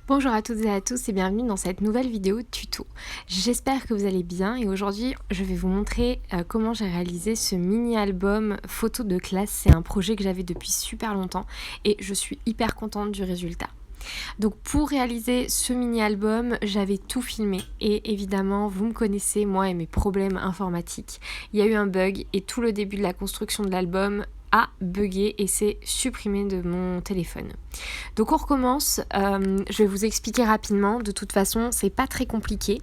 Bonjour à toutes et à tous et bienvenue dans cette nouvelle vidéo tuto. J'espère que vous allez bien et aujourd'hui je vais vous montrer comment j'ai réalisé ce mini album photo de classe. C'est un projet que j'avais depuis super longtemps et je suis hyper contente du résultat. Donc pour réaliser ce mini album, j'avais tout filmé et évidemment vous me connaissez moi et mes problèmes informatiques. Il y a eu un bug et tout le début de la construction de l'album a bugué et s'est supprimé de mon téléphone. Donc on recommence, je vais vous expliquer rapidement, de toute façon c'est pas très compliqué.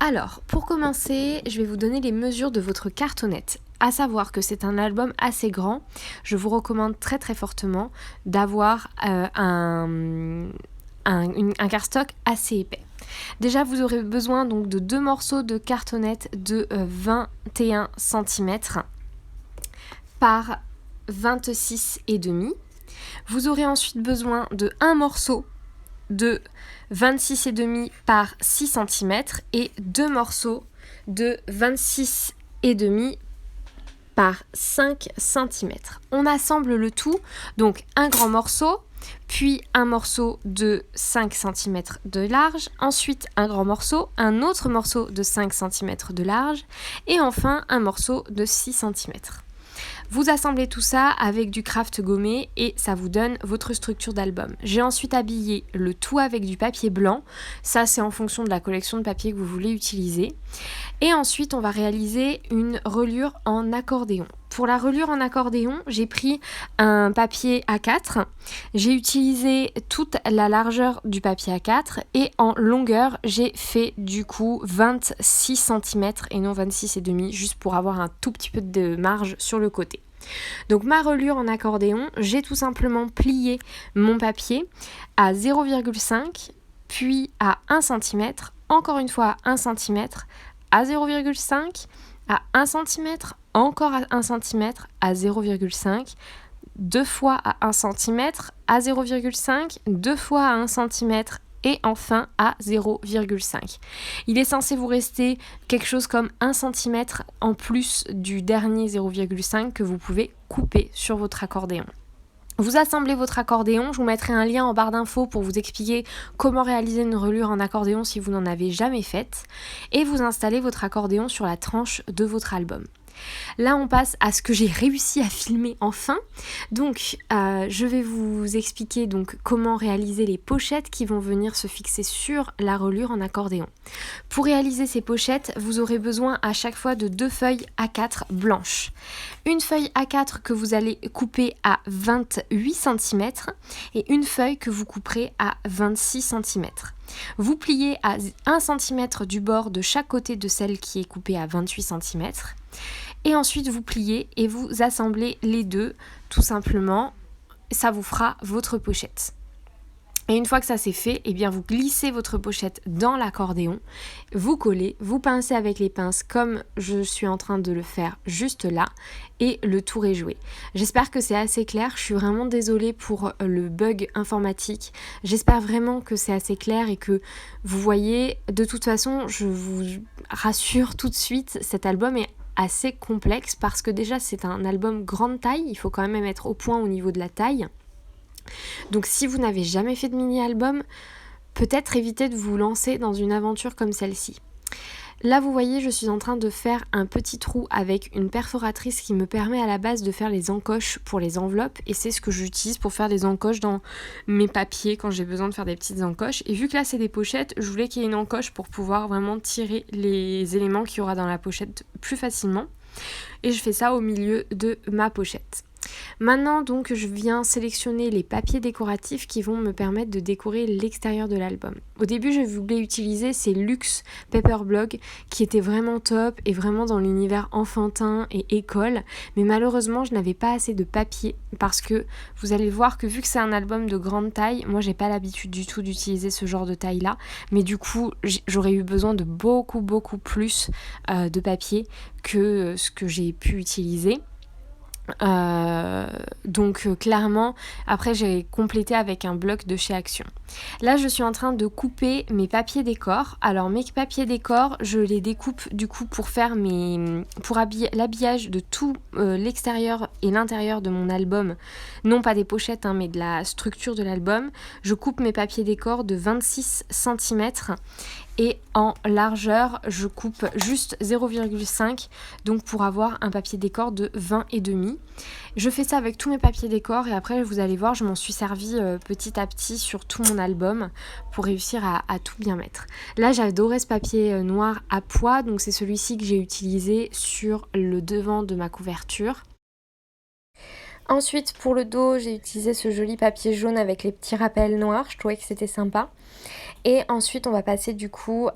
Alors pour commencer, je vais vous donner les mesures de votre cartonnette. À savoir que c'est un album assez grand, je vous recommande très très fortement d'avoir un cardstock assez épais. Déjà vous aurez besoin donc de 2 morceaux de cartonnette de 21 cm par 26,5. Vous aurez ensuite besoin de un morceau de 26,5 par 6 cm et 2 morceaux de 26,5 par 5 cm. On assemble le tout, donc un grand morceau, puis un morceau de 5 cm de large, ensuite un grand morceau, un autre morceau de 5 cm de large et enfin un morceau de 6 cm. Vous assemblez tout ça avec du craft gommé et ça vous donne votre structure d'album. J'ai ensuite habillé le tout avec du papier blanc. Ça, c'est en fonction de la collection de papier que vous voulez utiliser. Et ensuite, on va réaliser une reliure en accordéon. Pour la reliure en accordéon, j'ai pris un papier A4. J'ai utilisé toute la largeur du papier A4 et en longueur, j'ai fait du coup 26 cm et non 26,5 juste pour avoir un tout petit peu de marge sur le côté. Donc ma reliure en accordéon, j'ai tout simplement plié mon papier à 0,5 puis à 1 cm, encore une fois à 1 cm, à 0,5, à 1 cm, encore à 1 cm, à 0,5, deux fois à 1 cm, à 0,5, deux fois à 1 cm et enfin à 0,5. Il est censé vous rester quelque chose comme 1 cm en plus du dernier 0,5 que vous pouvez couper sur votre accordéon. Vous assemblez votre accordéon, je vous mettrai un lien en barre d'infos pour vous expliquer comment réaliser une reliure en accordéon si vous n'en avez jamais faite, et vous installez votre accordéon sur la tranche de votre album. Là on passe à ce que j'ai réussi à filmer enfin. Donc je vais vous expliquer donc comment réaliser les pochettes qui vont venir se fixer sur la reliure en accordéon. Pour réaliser ces pochettes, vous aurez besoin à chaque fois de 2 feuilles A4 blanches. Une feuille A4 que vous allez couper à 28 cm et une feuille que vous couperez à 26 cm. Vous pliez à 1 cm du bord de chaque côté de celle qui est coupée à 28 cm. Et ensuite vous pliez et vous assemblez les deux tout simplement, ça vous fera votre pochette. Et une fois que ça c'est fait, eh bien vous glissez votre pochette dans l'accordéon, vous collez, vous pincez avec les pinces comme je suis en train de le faire juste là et le tour est joué. J'espère que c'est assez clair, je suis vraiment désolée pour le bug informatique. J'espère vraiment que c'est assez clair et que vous voyez, de toute façon je vous rassure tout de suite, cet album est assez complexe parce que déjà c'est un album grande taille, il faut quand même être au point au niveau de la taille. Donc si vous n'avez jamais fait de mini-album, peut-être évitez de vous lancer dans une aventure comme celle-ci. Là vous voyez, je suis en train de faire un petit trou avec une perforatrice qui me permet à la base de faire les encoches pour les enveloppes et c'est ce que j'utilise pour faire des encoches dans mes papiers quand j'ai besoin de faire des petites encoches. Et vu que là c'est des pochettes, je voulais qu'il y ait une encoche pour pouvoir vraiment tirer les éléments qu'il y aura dans la pochette plus facilement. Et je fais ça au milieu de ma pochette. Maintenant donc je viens sélectionner les papiers décoratifs qui vont me permettre de décorer l'extérieur de l'album. Au début je voulais utiliser ces Luxe Paperblog qui étaient vraiment top et vraiment dans l'univers enfantin et école, mais malheureusement je n'avais pas assez de papier parce que vous allez voir que vu que c'est un album de grande taille, moi j'ai pas l'habitude du tout d'utiliser ce genre de taille là, mais du coup j'aurais eu besoin de beaucoup plus de papier que ce que j'ai pu utiliser. Donc clairement, après j'ai complété avec un bloc de chez Action. Là, je suis en train de couper mes papiers décor. Alors mes papiers décor, je les découpe du coup pour faire l'habillage de tout l'extérieur et l'intérieur de mon album. Non pas des pochettes, mais de la structure de l'album. Je coupe mes papiers décor de 26 cm. Et en largeur, je coupe juste 0,5, donc pour avoir un papier décor de 20,5. Je fais ça avec tous mes papiers décor et après vous allez voir, je m'en suis servi petit à petit sur tout mon album pour réussir à tout bien mettre. Là, j'adorais ce papier noir à pois, donc c'est celui-ci que j'ai utilisé sur le devant de ma couverture. Ensuite, pour le dos, j'ai utilisé ce joli papier jaune avec les petits rappels noirs, je trouvais que c'était sympa. Et ensuite, on va passer du coup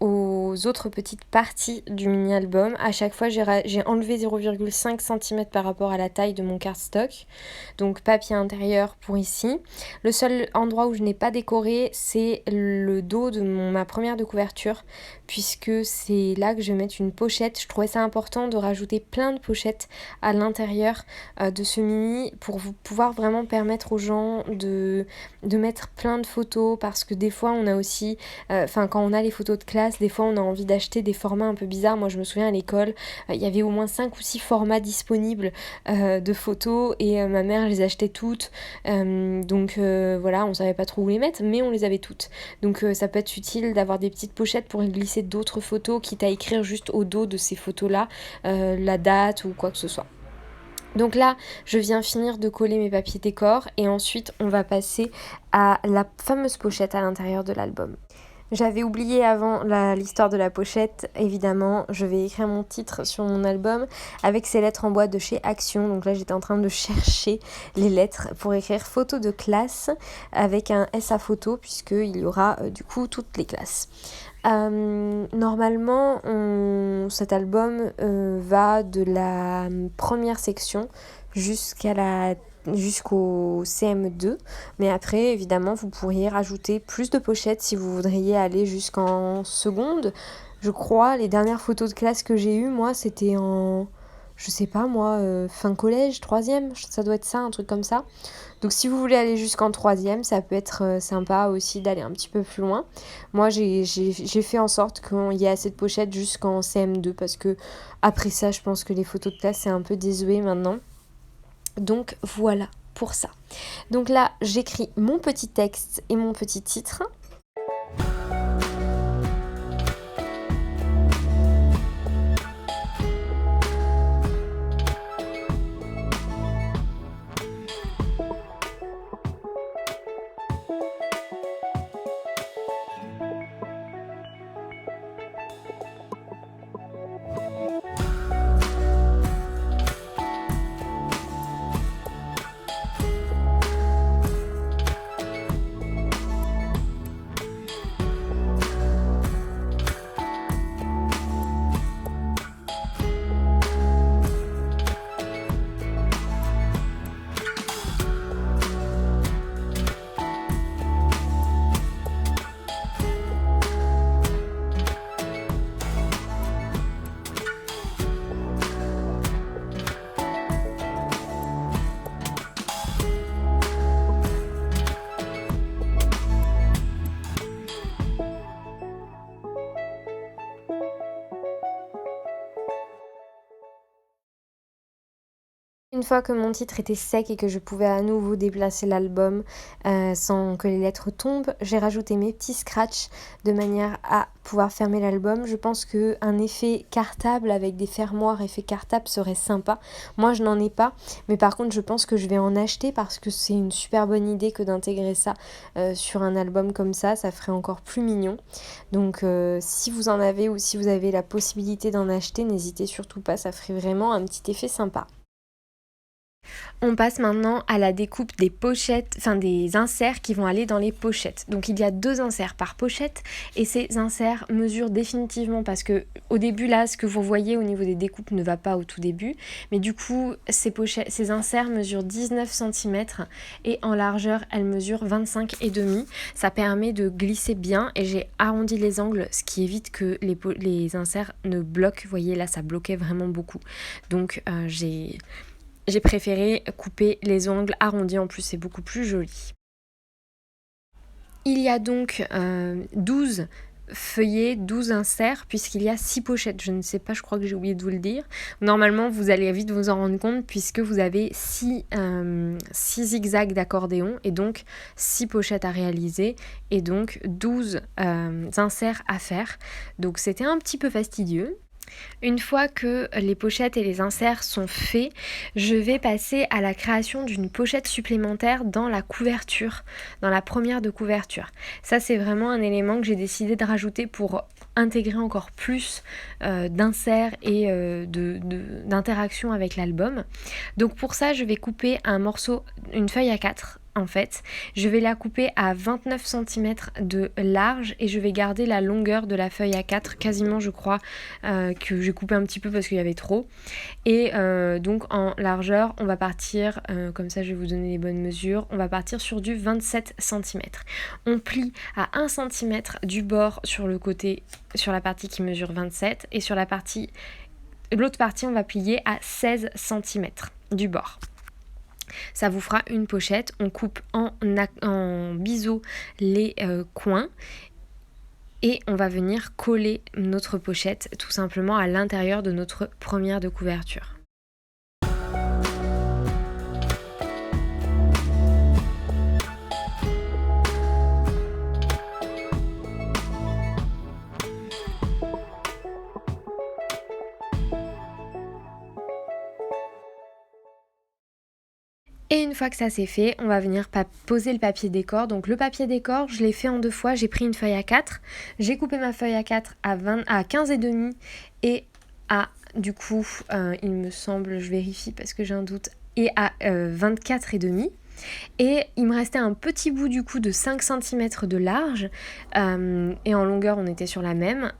aux autres petites parties du mini-album. À chaque fois, j'ai enlevé 0,5 cm par rapport à la taille de mon cardstock. Donc papier intérieur pour ici. Le seul endroit où je n'ai pas décoré, c'est le dos de ma première de couverture, puisque c'est là que je vais mettre une pochette. Je trouvais ça important de rajouter plein de pochettes à l'intérieur de ce mini pour pouvoir vraiment permettre aux gens de mettre plein de photos, parce que des fois on a aussi, quand on a les photos de classe, des fois on a envie d'acheter des formats un peu bizarres. Moi je me souviens à l'école, il y avait au moins 5 ou 6 formats disponibles de photos et ma mère les achetait toutes, donc voilà, on savait pas trop où les mettre, mais on les avait toutes. Donc ça peut être utile d'avoir des petites pochettes pour y glisser d'autres photos, quitte à écrire juste au dos de ces photos là la date ou quoi que ce soit. Donc là, je viens finir de coller mes papiers décor et ensuite on va passer à la fameuse pochette à l'intérieur de l'album. J'avais oublié avant l'histoire de la pochette, évidemment, je vais écrire mon titre sur mon album avec ces lettres en bois de chez Action. Donc là, j'étais en train de chercher les lettres pour écrire photo de classe avec un S à photo, puisqu'il y aura du coup toutes les classes. Normalement, cet album va de la première section jusqu'au CM2, mais après évidemment vous pourriez rajouter plus de pochettes si vous voudriez aller jusqu'en seconde. Je crois les dernières photos de classe que j'ai eues, moi, c'était en, je sais pas moi, fin collège, troisième, ça doit être ça, un truc comme ça. Donc si vous voulez aller jusqu'en troisième, ça peut être sympa aussi d'aller un petit peu plus loin. Moi j'ai fait en sorte qu'il y ait assez de pochettes jusqu'en CM2, parce que après ça, je pense que les photos de classe c'est un peu désuet maintenant. Donc voilà pour ça. Donc là, j'écris mon petit texte et mon petit titre. Une fois que mon titre était sec et que je pouvais à nouveau déplacer l'album sans que les lettres tombent, j'ai rajouté mes petits scratchs de manière à pouvoir fermer l'album. Je pense qu'un effet cartable avec des fermoirs effet cartable serait sympa. Moi je n'en ai pas, mais par contre je pense que je vais en acheter, parce que c'est une super bonne idée que d'intégrer ça sur un album comme ça ferait encore plus mignon. Donc si vous en avez, ou si vous avez la possibilité d'en acheter, n'hésitez surtout pas, ça ferait vraiment un petit effet sympa. On passe maintenant à la découpe des pochettes, enfin des inserts qui vont aller dans les pochettes. Donc il y a 2 inserts par pochette et ces inserts mesurent définitivement parce que au début là, ce que vous voyez au niveau des découpes ne va pas au tout début. Mais du coup, ces inserts mesurent 19 cm et en largeur, elles mesurent 25,5. Ça permet de glisser bien et j'ai arrondi les angles, ce qui évite que les inserts ne bloquent. Vous voyez là, ça bloquait vraiment beaucoup. Donc j'ai préféré couper les ongles arrondis, en plus c'est beaucoup plus joli. Il y a donc 12 feuillets, 12 inserts, puisqu'il y a 6 pochettes. Je ne sais pas, je crois que j'ai oublié de vous le dire. Normalement, vous allez vite vous en rendre compte, puisque vous avez 6 zigzags d'accordéon, et donc 6 pochettes à réaliser, et donc 12 inserts à faire. Donc c'était un petit peu fastidieux. Une fois que les pochettes et les inserts sont faits, je vais passer à la création d'une pochette supplémentaire dans la couverture, dans la première de couverture. Ça, c'est vraiment un élément que j'ai décidé de rajouter pour intégrer encore plus d'inserts et d'interaction avec l'album. Donc pour ça, je vais couper une feuille A4. En fait, je vais la couper à 29 cm de large et je vais garder la longueur de la feuille A4, quasiment je crois que j'ai coupé un petit peu parce qu'il y avait trop. Et donc en largeur, on va partir, comme ça je vais vous donner les bonnes mesures, on va partir sur du 27 cm. On plie à 1 cm du bord sur le côté, sur la partie qui mesure 27 et sur l'autre partie on va plier à 16 cm du bord. Ça vous fera une pochette. On coupe en biseau les coins et on va venir coller notre pochette tout simplement à l'intérieur de notre première de couverture. Et une fois que ça c'est fait, on va venir poser le papier décor. Donc le papier décor, je l'ai fait en 2 fois. J'ai pris une feuille A4, j'ai coupé ma feuille A4 à 15,5 et du coup, il me semble, je vérifie parce que j'ai un doute, et à 24,5. Et il me restait un petit bout du coup de 5 cm de large et en longueur on était sur la même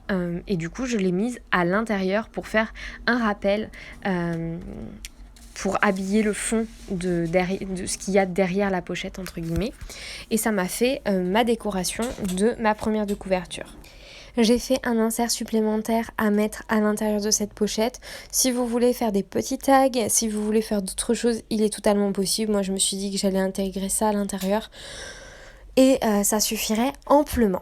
et du coup je l'ai mise à l'intérieur pour faire un rappel pour habiller le fond de ce qu'il y a derrière la pochette entre guillemets, et ça m'a fait ma décoration de ma première de couverture. J'ai fait un insert supplémentaire à mettre à l'intérieur de cette pochette. Si vous voulez faire des petits tags, si vous voulez faire d'autres choses, il est totalement possible. Moi je me suis dit que j'allais intégrer ça à l'intérieur et ça suffirait amplement.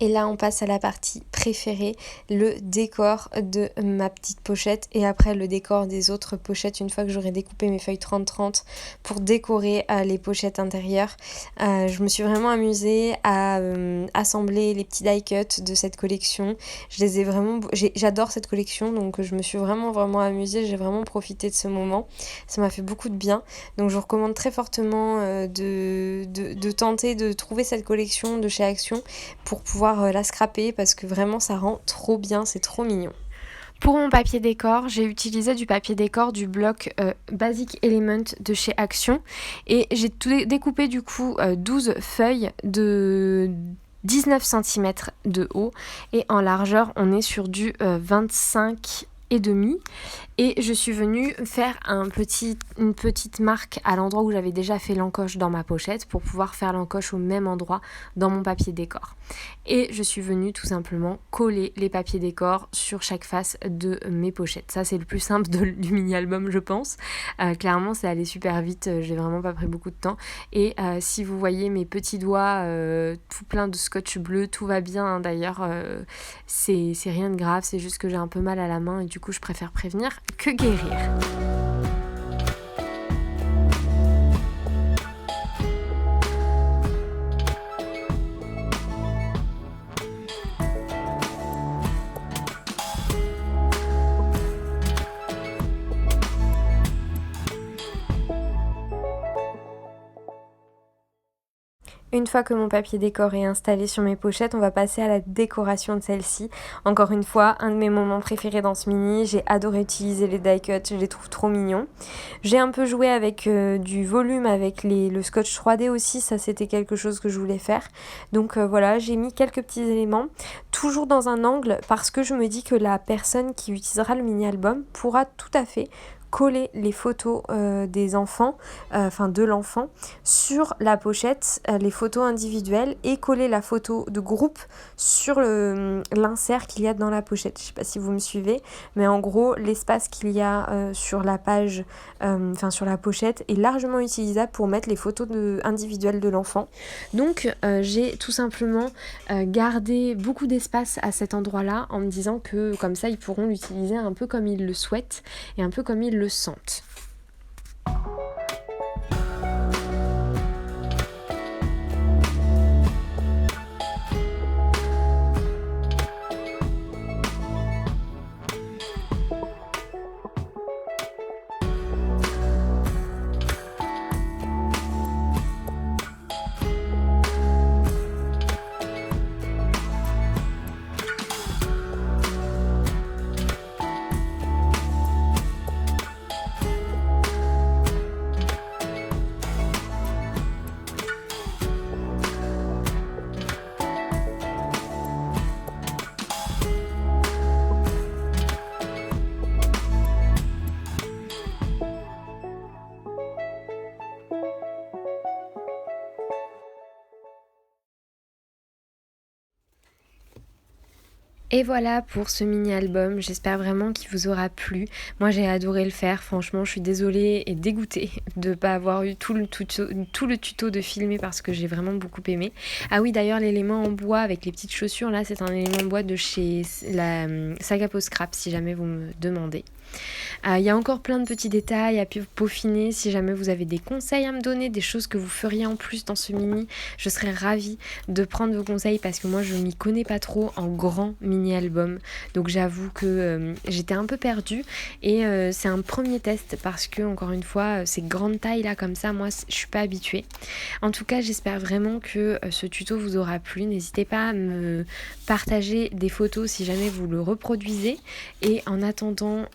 Et là on passe à la partie préférée, le décor de ma petite pochette et après le décor des autres pochettes une fois que j'aurai découpé mes feuilles 30-30 pour décorer les pochettes intérieures. Je me suis vraiment amusée à assembler les petits die cuts de cette collection. J'adore cette collection, donc je me suis vraiment amusée, j'ai vraiment profité de ce moment. Ça m'a fait beaucoup de bien. Donc je vous recommande très fortement de tenter de trouver cette collection de chez Action pour pouvoir la scraper parce que vraiment ça rend trop bien, c'est trop mignon. Pour mon papier décor, j'ai utilisé du papier décor du bloc Basic Element de chez Action et j'ai découpé du coup 12 feuilles de 19 cm de haut et en largeur on est sur du 25,5 et je suis venue faire une petite marque à l'endroit où j'avais déjà fait l'encoche dans ma pochette pour pouvoir faire l'encoche au même endroit dans mon papier décor. Et je suis venue tout simplement coller les papiers décor sur chaque face de mes pochettes. Ça c'est le plus simple du mini-album je pense. Clairement c'est allé super vite, j'ai vraiment pas pris beaucoup de temps. Et si vous voyez mes petits doigts tout plein de scotch bleu, tout va bien hein. D'ailleurs c'est rien de grave, c'est juste que j'ai un peu mal à la main et du coup je préfère prévenir que guérir. Une fois que mon papier décor est installé sur mes pochettes, on va passer à la décoration de celle-ci. Encore une fois, un de mes moments préférés dans ce mini. J'ai adoré utiliser les die cuts, je les trouve trop mignons. J'ai un peu joué avec du volume, avec le scotch 3D aussi, ça c'était quelque chose que je voulais faire. Donc voilà, j'ai mis quelques petits éléments, toujours dans un angle, parce que je me dis que la personne qui utilisera le mini-album pourra tout à fait coller les photos des enfants, enfin de l'enfant, sur la pochette, les photos individuelles, et coller la photo de groupe sur l'insert qu'il y a dans la pochette. Je sais pas si vous me suivez, mais en gros l'espace qu'il y a sur la page, sur la pochette, est largement utilisable pour mettre les photos individuelles de l'enfant. Donc j'ai tout simplement gardé beaucoup d'espace à cet endroit-là, en me disant que comme ça ils pourront l'utiliser un peu comme ils le souhaitent et un peu comme ils le sentent. Et voilà pour ce mini-album, j'espère vraiment qu'il vous aura plu. Moi j'ai adoré le faire, franchement je suis désolée et dégoûtée de ne pas avoir eu tout le tuto de filmer parce que j'ai vraiment beaucoup aimé. Ah oui, d'ailleurs l'élément en bois avec les petites chaussures là, c'est un élément en bois de chez la Saga Scrap si jamais vous me demandez. Il y a encore plein de petits détails à peaufiner. Si jamais vous avez des conseils à me donner, des choses que vous feriez en plus dans ce mini, je serais ravie de prendre vos conseils parce que moi je m'y connais pas trop en grand mini album, donc j'avoue que j'étais un peu perdue et c'est un premier test parce que encore une fois ces grandes tailles là comme ça, moi je suis pas habituée. En tout cas j'espère vraiment que ce tuto vous aura plu. N'hésitez pas à me partager des photos si jamais vous le reproduisez, et en attendant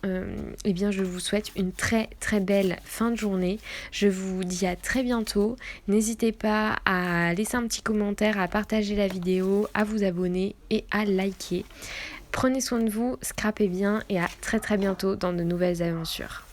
eh bien je vous souhaite une très très belle fin de journée. Je vous dis à très bientôt. N'hésitez pas à laisser un petit commentaire, à partager la vidéo, à vous abonner et à liker. Prenez soin de vous, scrapez bien et à très très bientôt dans de nouvelles aventures.